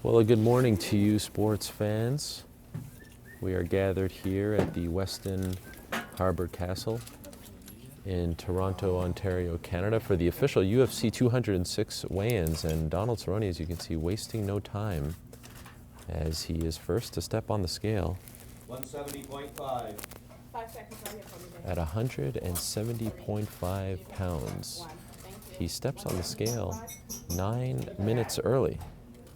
Well, a good morning to you, sports fans. We are gathered here at the Weston Harbour Castle in Toronto, Ontario, Canada for the official UFC 206 weigh-ins. And Donald Cerrone, as you can see, wasting no time as he is first to step on the scale 170.5. 5 seconds right here for me. at 170.5 pounds. He steps on the scale 9 minutes early.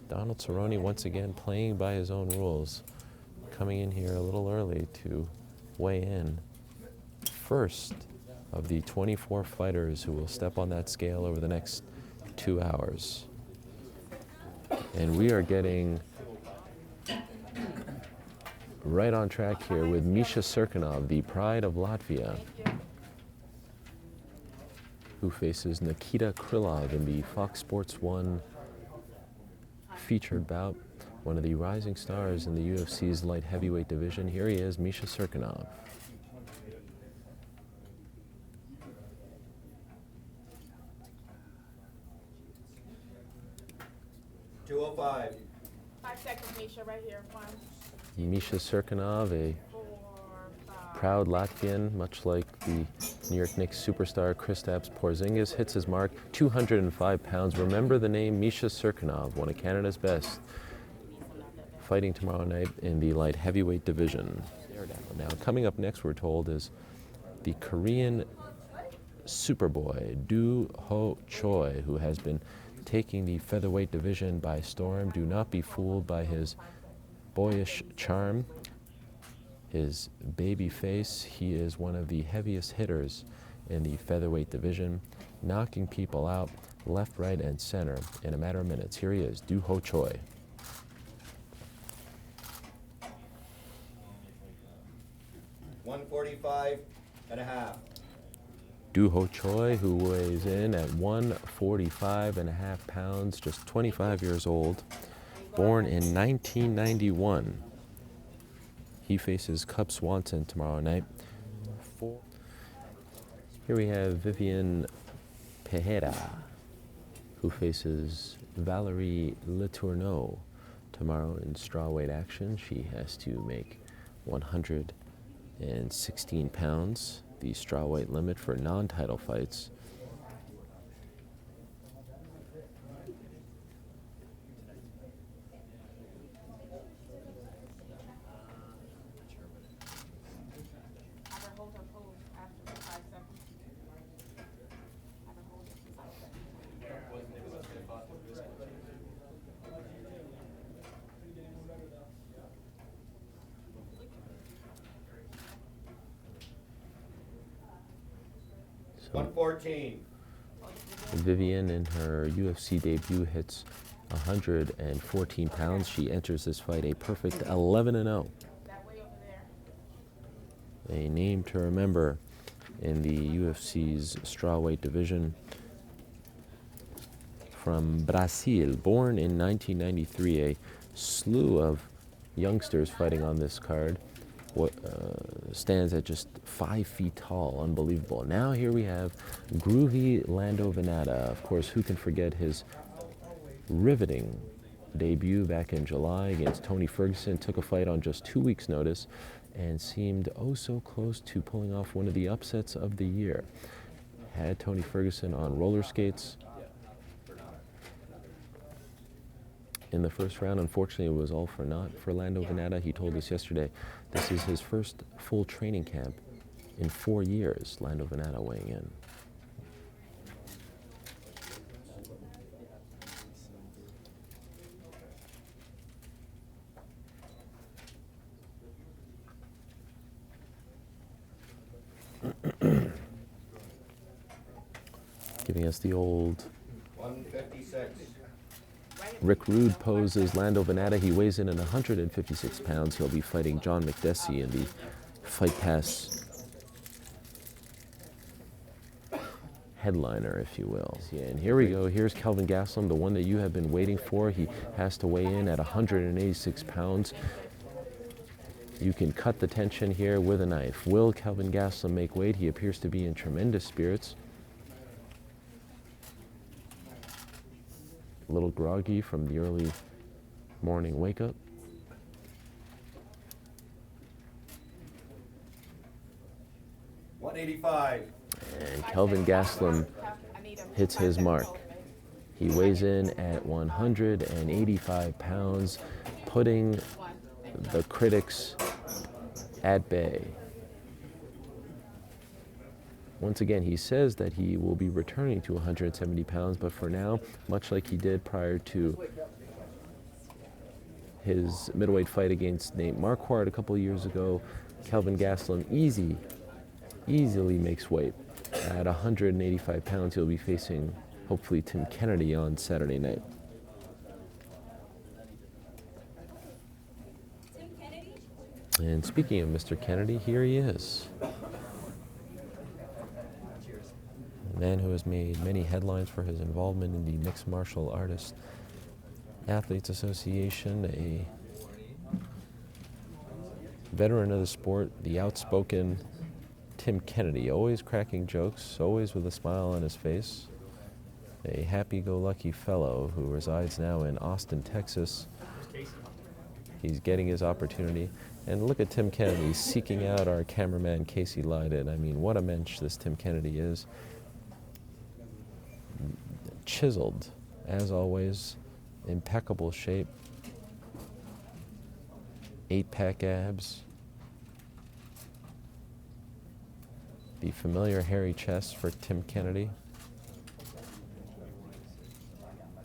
Donald Cerrone once again playing by his own rules, coming in here a little early to weigh in. First of the 24 fighters who will step on that scale over the next 2 hours. And we are getting right on track here with Misha Cerrone, the pride of Latvia, who faces Nikita Krilov in the Fox Sports 1 featured bout, one of the rising stars in the UFC's light heavyweight division. Here he is, Misha Cerrone. $205. 5 seconds, Misha, right here. 1, Misha Cerrone, a 4, 5. proud Latvian, much like the New York Knicks superstar Kristaps Porzingis, hits his mark, 205 pounds. Remember the name Misha Cerrone, one of Canada's best, fighting tomorrow night in the light heavyweight division. Now, coming up next, we're told, is the Korean Superboy, Choi, who has been taking the featherweight division by storm. Do not be fooled by his boyish charm, his baby face. He is one of the heaviest hitters in the featherweight division, knocking people out left, right, and center in a matter of minutes. Here he is, Choi. $145.5. Choi, who weighs in at 145.5 pounds, just 25 years old, born in 1991. He faces Cub Swanson tomorrow night. Here we have Vivian Pereira, who faces Valerie Letourneau tomorrow in strawweight action. She has to make 116 pounds, the strawweight limit for non-title fights. Have her hold her pose after the 5 seconds. Have her hold it for 5 seconds. 114. Vivian, in her UFC debut, hits 114 pounds. She enters this fight a perfect 11-0. That way over there. A name to remember in the UFC's strawweight division. From Brazil, born in 1993, a slew of youngsters fighting on this card. Stands at just 5 feet tall, unbelievable. Now here we have groovy Lando Venata. Of course, who can forget his riveting debut back in July against Tony Ferguson? Took a fight on just 2 weeks' notice and seemed oh so close to pulling off one of the upsets of the year. Had Tony Ferguson on roller skates in the first round. Unfortunately, it was all for naught for Lando Venata. He told us yesterday this is his first full training camp in 4 years. Lando Venata weighing in. Giving us the old 156. Rick Rude poses Lando Venata. He weighs in at 156 pounds. He'll be fighting John McDessie in the Fight Pass headliner, if you will. Yeah, and here we go. Here's Kelvin Gastelum, the one that you have been waiting for. He has to weigh in at 186 pounds. You can cut the tension here with a knife. Will Kelvin Gastelum make weight? He appears to be in tremendous spirits. A little groggy from the early morning wake up. $185. And Kelvin Gastelum hits his mark. He weighs in at 185 pounds, putting the critics at bay. Once again, he says that he will be returning to 170 pounds, but for now, much like he did prior to his middleweight fight against Nate Marquardt a couple of years ago, Kelvin Gastelum easily makes weight. At 185 pounds, he'll be facing, hopefully, Tim Kennedy on Saturday night. And speaking of Mr. Kennedy, here he is. A man who has made many headlines for his involvement in the Mixed Martial Artists Athletes Association, a veteran of the sport, the outspoken Tim Kennedy, always cracking jokes, always with a smile on his face. A happy-go-lucky fellow who resides now in Austin, Texas. He's getting his opportunity. And look at Tim Kennedy seeking out our cameraman, Casey Lyden. I mean, what a mensch this Tim Kennedy is. Chiseled, as always, impeccable shape. 8-pack abs. The familiar hairy chest for Tim Kennedy.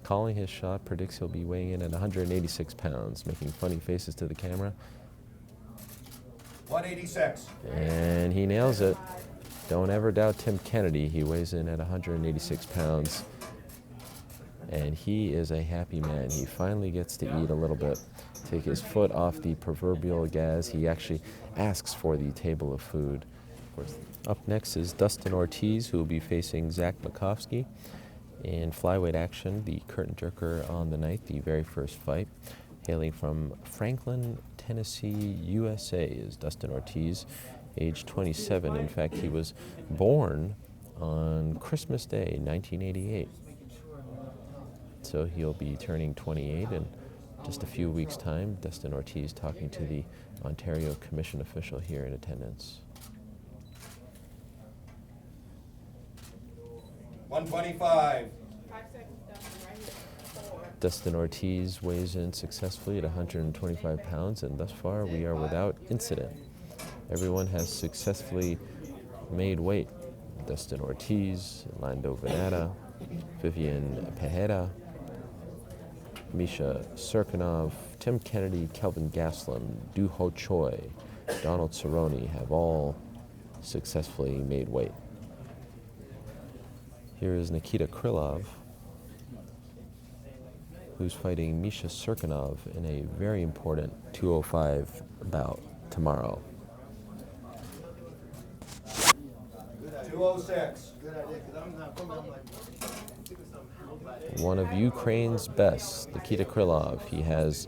Calling his shot, predicts he'll be weighing in at 186 pounds, making funny faces to the camera. 186. And he nails it. Don't ever doubt Tim Kennedy. He weighs in at 186 pounds. And he is a happy man. He finally gets to eat a little bit, take his foot off the proverbial gas. He actually asks for the table of food. Of course, up next is Dustin Ortiz, who will be facing Zach Makovski in flyweight action, the curtain jerker on the night, the very first fight. Hailing from Franklin, Tennessee, USA, is Dustin Ortiz, age 27. In fact, he was born on Christmas Day, 1988. So he'll be turning 28 in just a few weeks' time. Dustin Ortiz talking to the Ontario Commission official here in attendance. 125. 5 seconds, Dustin, right here. 4. Dustin Ortiz weighs in successfully at 125 pounds, and thus far we are without incident. Everyone has successfully made weight. Dustin Ortiz, Lando Venata, Vivian Pejeda, Misha Cerrone, Tim Kennedy, Kelvin Gastelum, Choi, Donald Cerrone have all successfully made weight. Here is Nikita Krilov, who's fighting Misha Cerrone in a very important 205 bout tomorrow. 206. One of Ukraine's best, Nikita Krilov. He has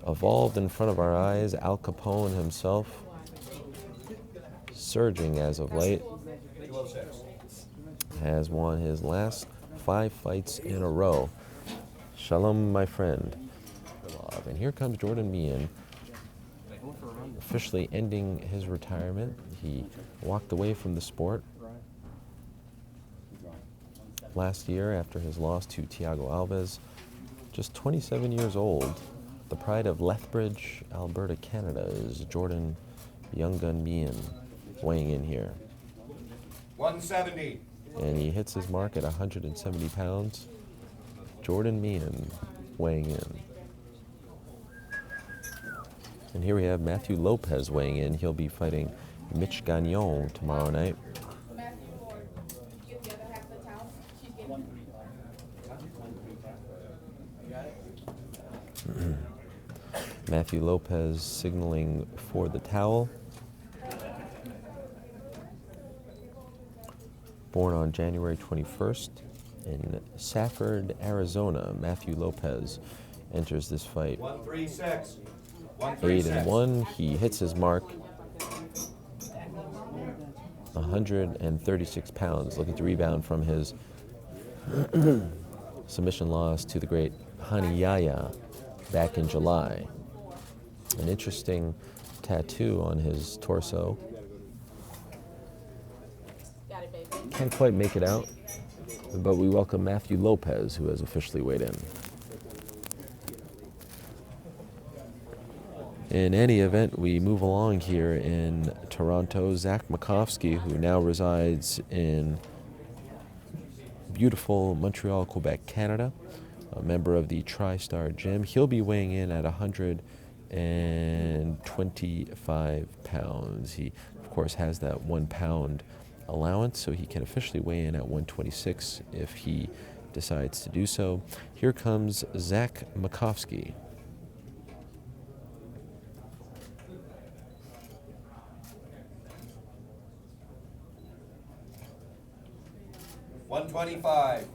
evolved in front of our eyes. Al Capone himself, surging as of late, 206. has won his last 5 fights in a row. Shalom, my friend. And here comes Jordan Meehan, officially ending his retirement. He walked away from the sport last year after his loss to Thiago Alves. Just 27 years old. The pride of Lethbridge, Alberta, Canada, is Jordan Young Gun Meehan weighing in here. 170. And he hits his mark at 170 pounds. Jordan Meehan weighing in. And here we have Matthew Lopez weighing in. He'll be fighting Mitch Gagnon tomorrow night. Matthew, or get the other half of the towel. She's getting. Matthew Lopez signaling for the towel. Born on January 21st in Safford, Arizona, Matthew Lopez enters this fight 136. 8-1. He hits his mark. 136 pounds, looking to rebound from his submission loss to the great Hani Yahya back in July. An interesting tattoo on his torso. Got it, baby. Can't quite make it out, but we welcome Matthew Lopez, who has officially weighed in. In any event, we move along here in Toronto. Zach Makovski, who now resides in beautiful Montreal, Quebec, Canada, a member of the TriStar Gym. He'll be weighing in at 125 pounds. He, of course, has that 1 pound allowance, so he can officially weigh in at 126 if he decides to do so. Here comes Zach Makovski. 125.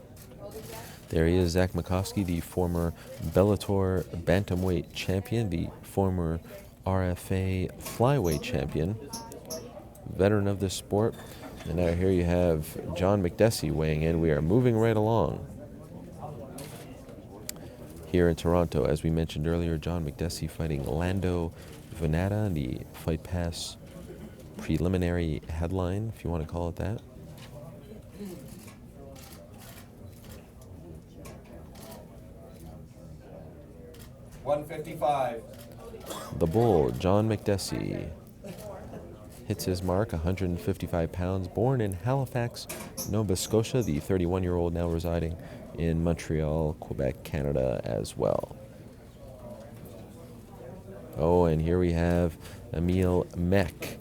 There he is, Zach Makovski, the former Bellator bantamweight champion, the former RFA flyweight champion, veteran of this sport. And now here you have John McDessie weighing in. We are moving right along. Here in Toronto, as we mentioned earlier, John McDessie fighting Lando Venata in the Fight Pass preliminary headline, if you want to call it that. $155. The Bull, John McDessie, hits his mark, 155 pounds, born in Halifax, Nova Scotia, the 31-year-old now residing in Montreal, Quebec, Canada as well. Oh, and here we have Emil Meck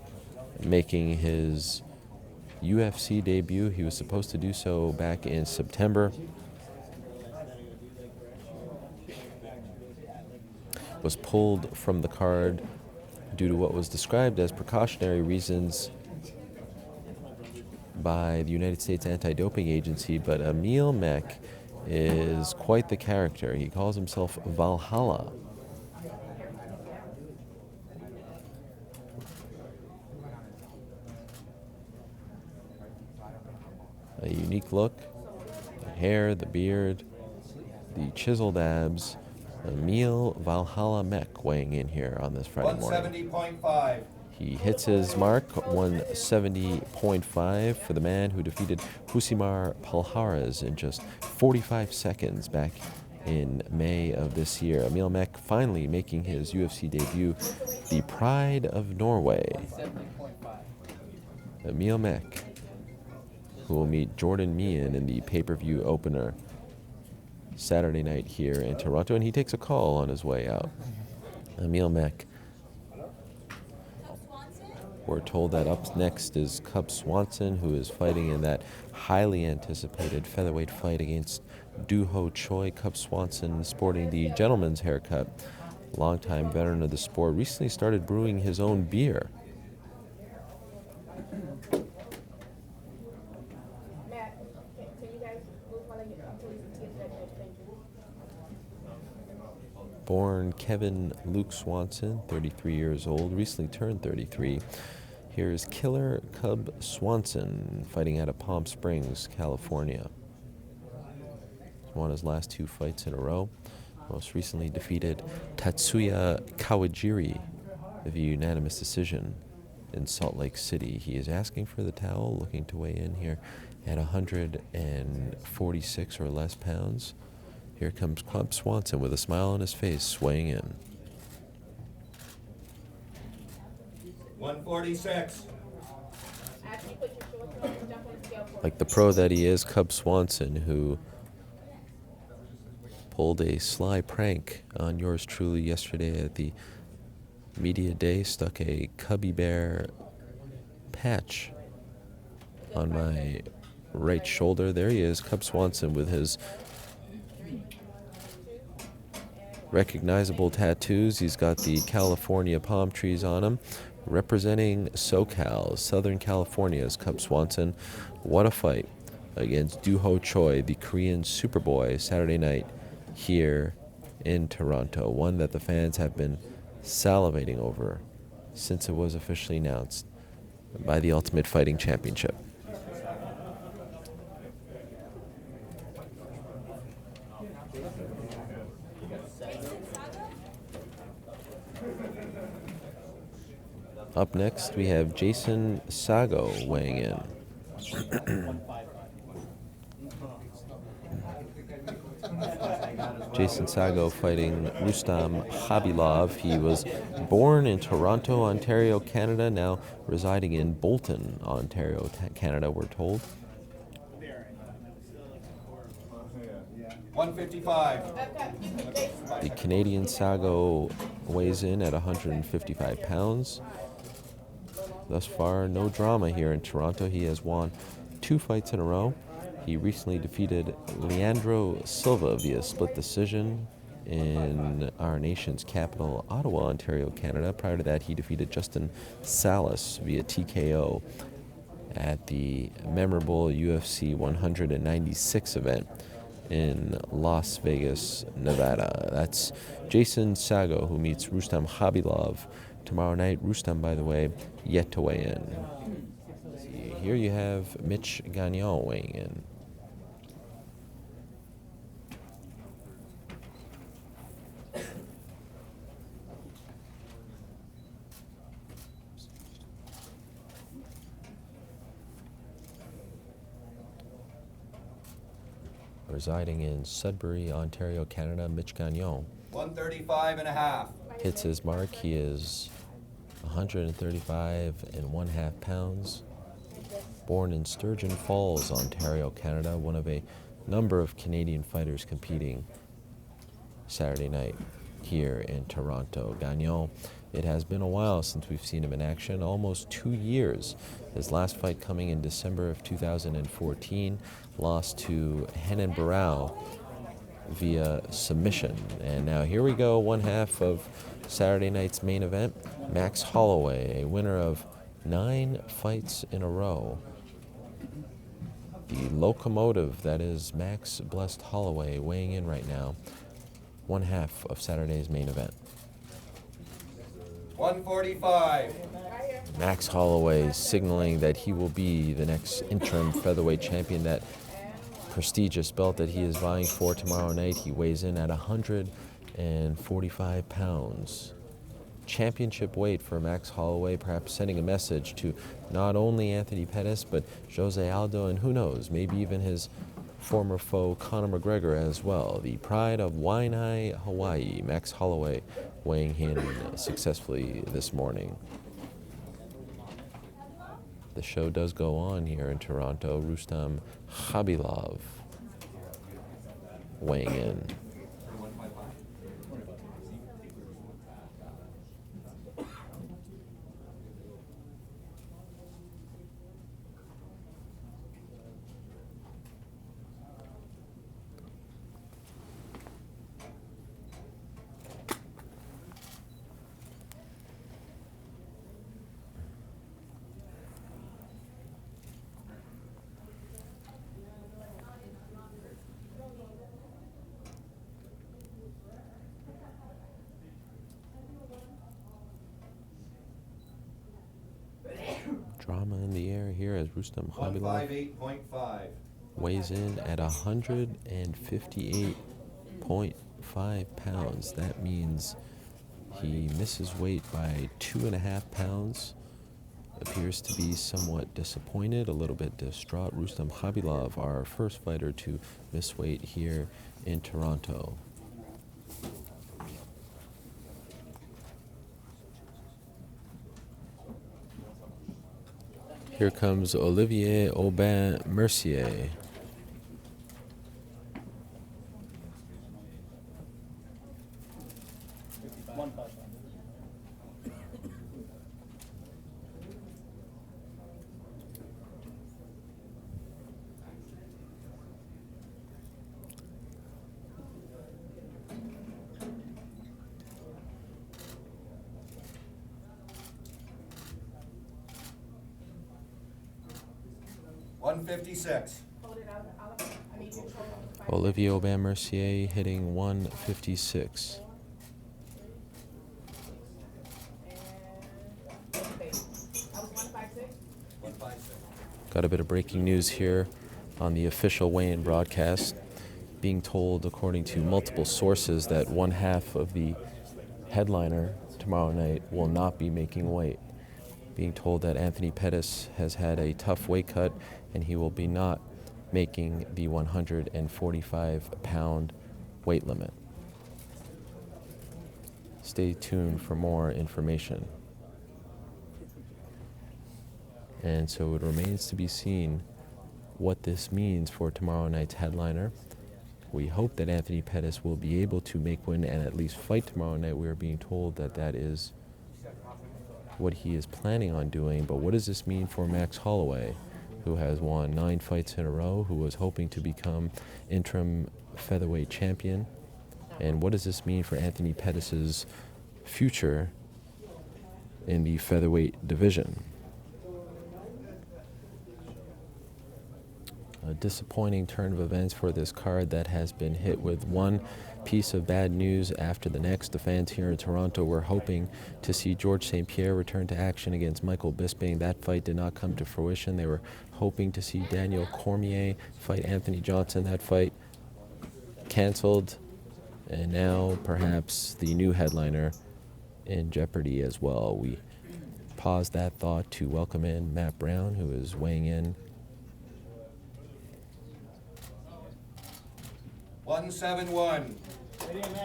making his UFC debut. He was supposed to do so back in September. Was pulled from the card due to what was described as precautionary reasons by the United States Anti-Doping Agency, but Emil Meck is quite the character. He calls himself Valhalla. A unique look, the hair, the beard, the chiseled abs. Emil Valhalla Meck weighing in here on this Friday morning. 170.5. He hits his mark, 170.5 for the man who defeated Husimar Palhares in just 45 seconds back in May of this year. Emil Meck finally making his UFC debut, the pride of Norway. Emil Meck, who will meet Jordan Meehan in the pay-per-view opener Saturday night here in Toronto, and he takes a call on his way out. Emil Meck. We're told that up next is Cub Swanson, who is fighting in that highly anticipated featherweight fight against Choi. Cub Swanson sporting the gentleman's haircut. Longtime veteran of the sport, recently started brewing his own beer. Born Kevin Luke Swanson, 33 years old, recently turned 33. Here's Killer Cub Swanson fighting out of Palm Springs, California. He's won his last 2 fights in a row. Most recently defeated Tatsuya Kawajiri via unanimous decision in Salt Lake City. He is asking for the towel, looking to weigh in here at 146 or less pounds. Here comes Cub Swanson with a smile on his face, weighing in. 146. Like the pro that he is, Cub Swanson, who pulled a sly prank on yours truly yesterday at the media day, stuck a Cubby Bear patch on my right shoulder. There he is, Cub Swanson, with his recognizable tattoos. He's got the California palm trees on him, representing SoCal, Southern California's Cub Swanson. What a fight against Choi, the Korean Superboy, Saturday night here in Toronto. One that the fans have been salivating over since it was officially announced by the Ultimate Fighting Championship. Up next, we have Jason Sago weighing in. Jason Sago fighting Rustam Khabilov. He was born in Toronto, Ontario, Canada, now residing in Bolton, Ontario, Canada, we're told. 155. The Canadian Sago weighs in at 155 pounds. Thus far, no drama here in Toronto. He has won 2 fights in a row. He recently defeated Leandro Silva via split decision in our nation's capital, Ottawa, Ontario, Canada. Prior to that, he defeated Justin Salas via TKO at the memorable UFC 196 event in Las Vegas, Nevada. That's Jason Sago, who meets Rustam Khabilov tomorrow night. Rustam, by the way, yet to weigh in. Here you have Mitch Gagnon weighing in. Residing in Sudbury, Ontario, Canada, Mitch Gagnon 135 and a half. hits his mark. He is 135 1/2 pounds. Born in Sturgeon Falls, Ontario, Canada, one of a number of Canadian fighters competing Saturday night here in Toronto. Gagnon, it has been a while since we've seen him in action, almost 2 years. His last fight coming in December of 2014, lost to Henan Barao via submission. And now here we go, 1/2 of Saturday night's main event. Max Holloway, a winner of 9 fights in a row. The locomotive that is Max Blessed Holloway weighing in right now. 1/2 of Saturday's main event. 145. Max Holloway signaling that he will be the next interim featherweight champion, that prestigious belt that he is vying for tomorrow night. He weighs in at 145 pounds. Championship weight for Max Holloway, perhaps sending a message to not only Anthony Pettis, but Jose Aldo, and who knows, maybe even his former foe Conor McGregor as well. The pride of Waianae, Hawaii, Max Holloway weighing in successfully this morning. The show does go on here in Toronto. Rustam Khabilov weighing in. Drama in the air here as Rustam Khabilov 158.5. weighs in at 158.5 pounds. That means he misses weight by 2.5 pounds. Appears to be somewhat disappointed, a little bit distraught. Rustam Khabilov, our first fighter to miss weight here in Toronto. Here comes Olivier Aubin-Mercier. Olivier Aubin-Mercier hitting 156. Got a bit of breaking news here on the official weigh-in broadcast. Being told, according to multiple sources, that 1/2 of the headliner tomorrow night will not be making weight. being told that Anthony Pettis has had a tough weight cut and he will be not making the 145-pound weight limit. Stay tuned for more information. And so it remains to be seen what this means for tomorrow night's headliner. We hope that Anthony Pettis will be able to make win and at least fight tomorrow night. We are being told that that is what he is planning on doing. But what does this mean for Max Holloway, who has won 9 fights in a row, who was hoping to become interim featherweight champion? And what does this mean for Anthony Pettis' future in the featherweight division? A disappointing turn of events for this card that has been hit with one piece of bad news after the next. The fans here in Toronto were hoping to see Georges St. Pierre return to action against Michael Bisping. That fight did not come to fruition. They were hoping to see Daniel Cormier fight Anthony Johnson. That fight canceled. And now perhaps the new headliner in jeopardy as well. We pause that thought to welcome in Matt Brown, who is weighing in. 171.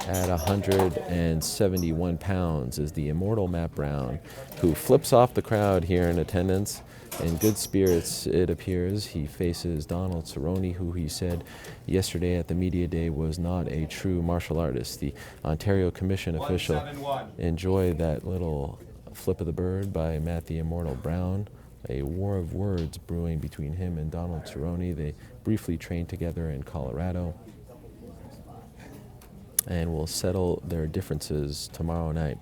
At 171 pounds is the immortal Matt Brown, who flips off the crowd here in attendance. In good spirits, it appears. He faces Donald Cerrone, who he said yesterday at the media day was not a true martial artist. The Ontario Commission official enjoyed that little flip of the bird by Matt the Immortal Brown. A war of words brewing between him and Donald Cerrone. They briefly trained together in Colorado and will settle their differences tomorrow night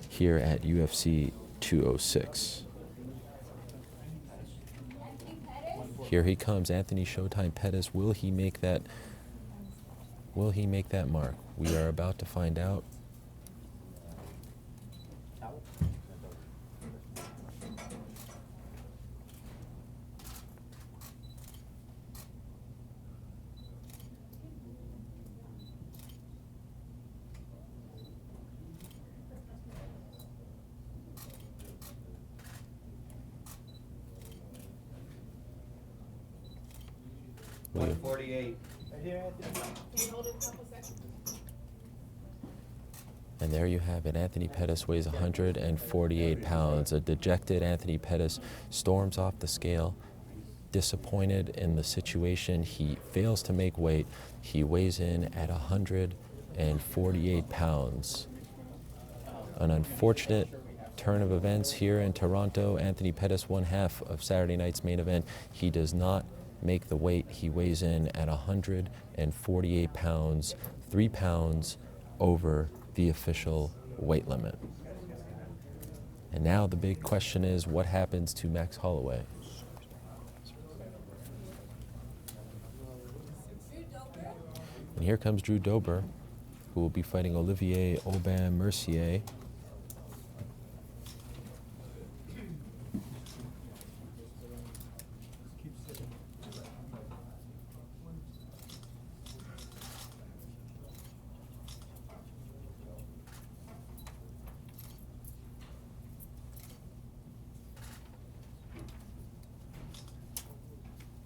here at UFC 206. Here he comes, Anthony Showtime Pettis. Will he make that mark? We are about to find out. Yeah. 148. And there you have it. Anthony Pettis weighs 148 pounds. A dejected Anthony Pettis storms off the scale, disappointed in the situation. He fails to make weight. He weighs in at 148 pounds. An unfortunate turn of events here in Toronto. Anthony Pettis, one half of Saturday night's main event. He does not make the weight. He weighs in at 148 pounds, 3 pounds over the official weight limit. And now the big question is, what happens to Max Holloway? And here comes Drew Dober, who will be fighting Olivier Aubin-Mercier.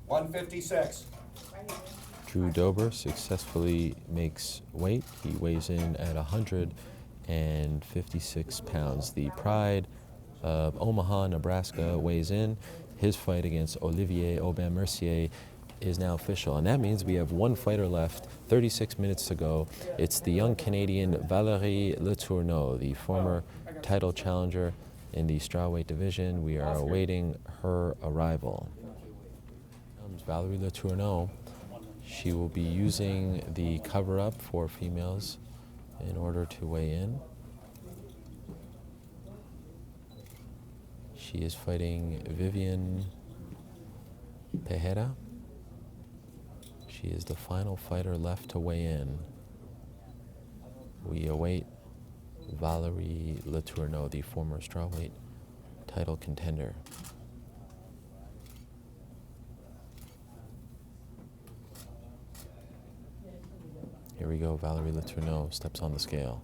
$156. Drew Dober successfully makes weight. He weighs in at 156 pounds. The pride of Omaha, Nebraska weighs in. His fight against Olivier Aubin-Mercier is now official. And that means we have one fighter left, 36 minutes to go. It's the young Canadian Valerie Letourneau, the former title challenger in the strawweight division. We are awaiting her arrival. Valerie Letourneau. She will be using the cover-up for females in order to weigh in. She is fighting Vivian Tejeda. She is the final fighter left to weigh in. We await Valerie Letourneau, the former strawweight title contender. Here we go, Valerie Letourneau steps on the scale.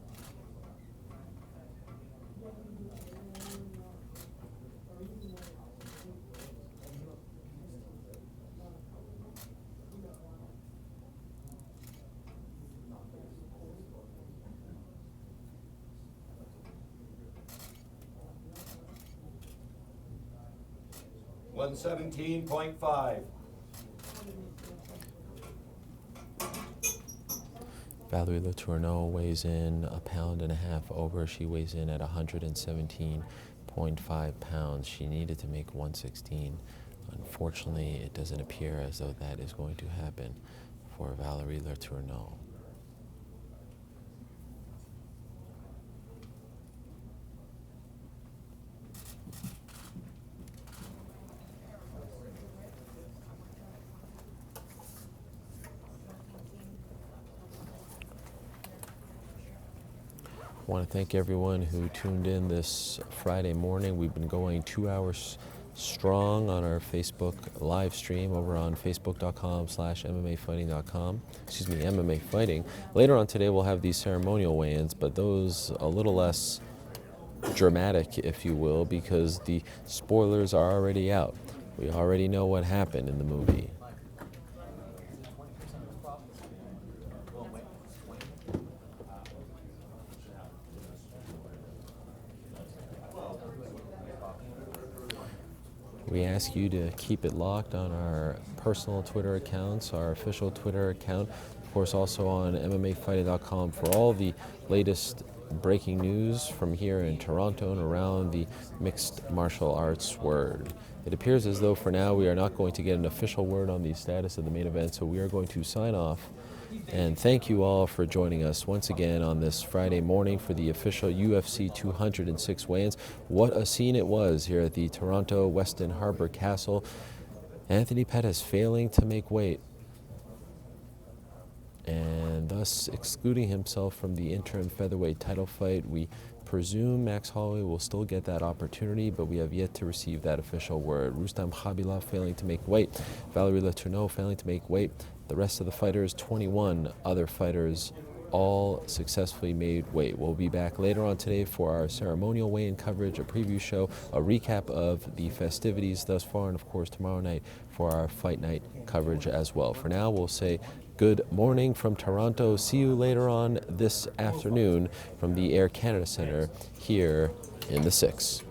117.5. Valerie Letourneau weighs in a pound and a half over. She weighs in at 117.5 pounds. She needed to make 116. Unfortunately, it doesn't appear as though that is going to happen for Valerie Letourneau. I want to thank everyone who tuned in this Friday morning. We've been going 2 hours strong on our Facebook live stream over on facebook.com/MMAfighting.com. Excuse me, MMA Fighting. Later on today, we'll have these ceremonial weigh-ins, but those a little less dramatic, if you will, because the spoilers are already out. We already know what happened in the movie. We ask you to keep it locked on our personal Twitter accounts, our official Twitter account, of course also on MMAfighting.com for all the latest breaking news from here in Toronto and around the mixed martial arts world. It appears as though for now we are not going to get an official word on the status of the main event, so we are going to sign off. And thank you all for joining us once again on this Friday morning for the official UFC 206 weigh-ins. What a scene it was here at the Toronto Weston Harbor Castle. Anthony Pettis failing to make weight and thus excluding himself from the interim featherweight title fight. We presume Max Holloway will still get that opportunity, but we have yet to receive that official word. Rustam Khabilov failing to make weight. Valerie Letourneau failing to make weight. The rest of the fighters, 21 other fighters, all successfully made weight. We'll be back later on today for our ceremonial weigh-in coverage, a preview show, a recap of the festivities thus far, and of course tomorrow night for our fight night coverage as well. For now, we'll say good morning from Toronto. See you later on this afternoon from the Air Canada Centre here in the 6.